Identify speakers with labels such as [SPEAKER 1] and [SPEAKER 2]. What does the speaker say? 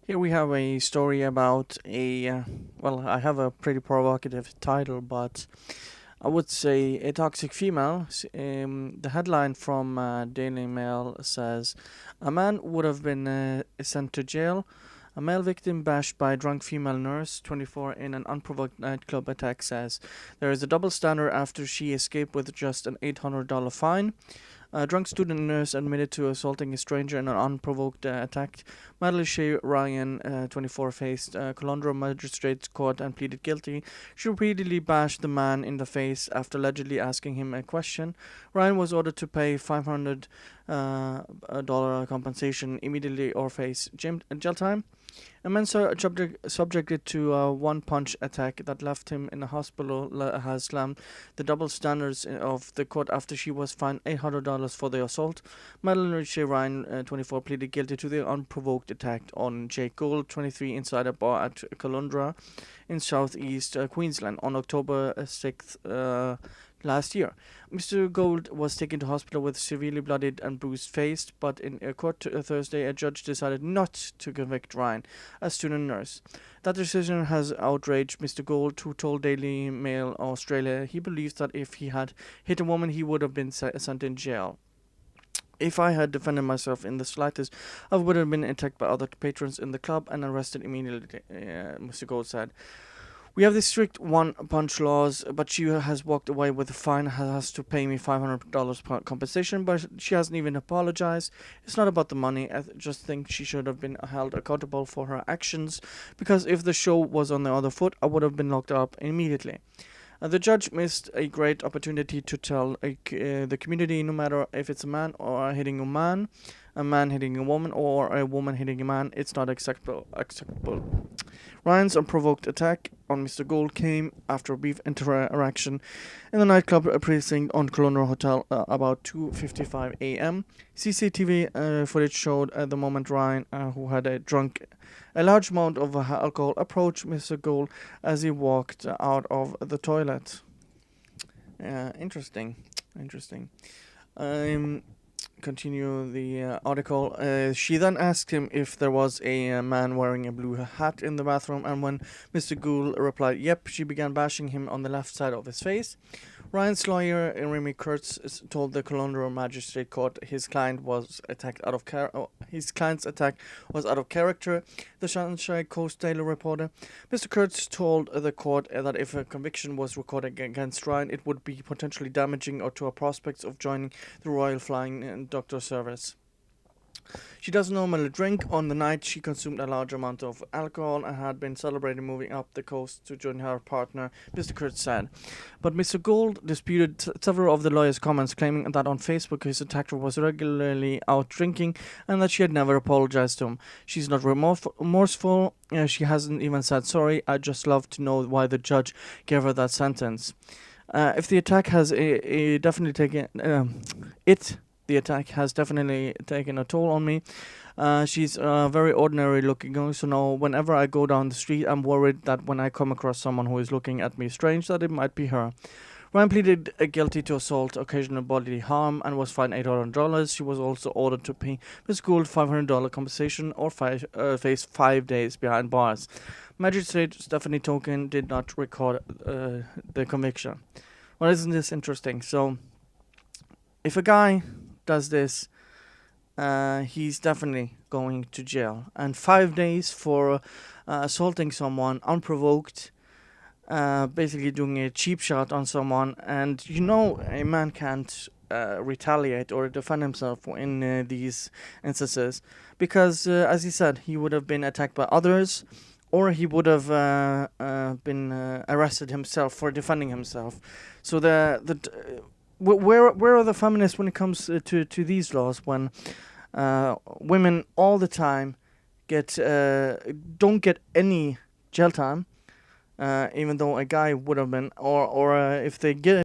[SPEAKER 1] Here we have a story about well, I have a pretty provocative title, but I would say a toxic female. The headline from Daily Mail says a man would have been sent to jail. A male victim bashed by a drunk female nurse, 24, in an unprovoked nightclub attack says there is a double standard after she escaped with just an $800 fine. A drunk student nurse admitted to assaulting a stranger in an unprovoked attack. Madeline Shea Ryan, 24, faced Caloundra Magistrates Court and pleaded guilty. She repeatedly bashed the man in the face after allegedly asking him a question. Ryan was ordered to pay $500 compensation immediately or face jail time. A man subjected to a one-punch attack that left him in a hospital has slammed the double standards of the court after she was fined $800 for the assault. Madeline Ritchie Ryan, 24, pleaded guilty to the unprovoked attack on Jake Gould, 23, inside a bar at Caloundra in southeast Queensland on October 6th last year. Mr. Gould was taken to hospital with severely bloodied and bruised face, but in a court Thursday, a judge decided not to convict Ryan, a student nurse. That decision has outraged Mr. Gould, who told Daily Mail Australia he believes that if he had hit a woman, he would have been sent in jail. If I had defended myself in the slightest, I would have been attacked by other patrons in the club and arrested immediately, Mr. Gould said. We have the strict one-punch laws, but she has walked away with a fine, has to pay me $500 compensation, but she hasn't even apologized. It's not about the money. I just think she should have been held accountable for her actions, because if the show was on the other foot, I would have been locked up immediately. The judge missed a great opportunity to tell the community, no matter if it's a man or hitting a man hitting a woman, or a woman hitting a man, it's not acceptable. Ryan's unprovoked attack on Mr. Gould came after a brief interaction in the nightclub precinct on Caloundra Hotel about 2:55 a.m. CCTV footage showed at the moment Ryan, who had drunk a large amount of alcohol, approached Mr. Gould as he walked out of the toilet. Interesting. Continue the article. She then asked him if there was a man wearing a blue hat in the bathroom, and when Mr. Gould replied, "Yep," she began bashing him on the left side of his face. Ryan's lawyer, Remy Kurtz, told the Caloundra Magistrate Court his client was attacked out of his client's attack was out of character. The Sunshine Coast Daily reporter, Mr. Kurtz, told the court that if a conviction was recorded against Ryan, it would be potentially damaging or to her prospects of joining the Royal Flying Doctor Service. She doesn't normally drink. On the night, she consumed a large amount of alcohol and had been celebrating moving up the coast to join her partner, Mr. Kurtz said. But Mr. Gould disputed several of the lawyer's comments, claiming that on Facebook his attacker was regularly out drinking and that she had never apologized to him. She's not remorseful. She hasn't even said sorry. I'd just love to know why the judge gave her that sentence. If the attack has definitely taken the attack has definitely taken a toll on me. She's very ordinary looking, so now whenever I go down the street, I'm worried that when I come across someone who is looking at me strange, that it might be her. Ryan pleaded guilty to assault, occasional bodily harm, and was fined $800. She was also ordered to pay Ms. Gould $500 compensation or face 5 days behind bars. Magistrate Stephanie Token did not record the conviction. Well, isn't this interesting? So, if a guy does this, he's definitely going to jail. And 5 days for assaulting someone unprovoked, basically doing a cheap shot on someone. And a man can't retaliate or defend himself in these instances because, as he said, he would have been attacked by others, or he would have been arrested himself for defending himself. So where are the feminists when it comes to these laws, when women all the time don't get any jail time, even though a guy would have been, or if they get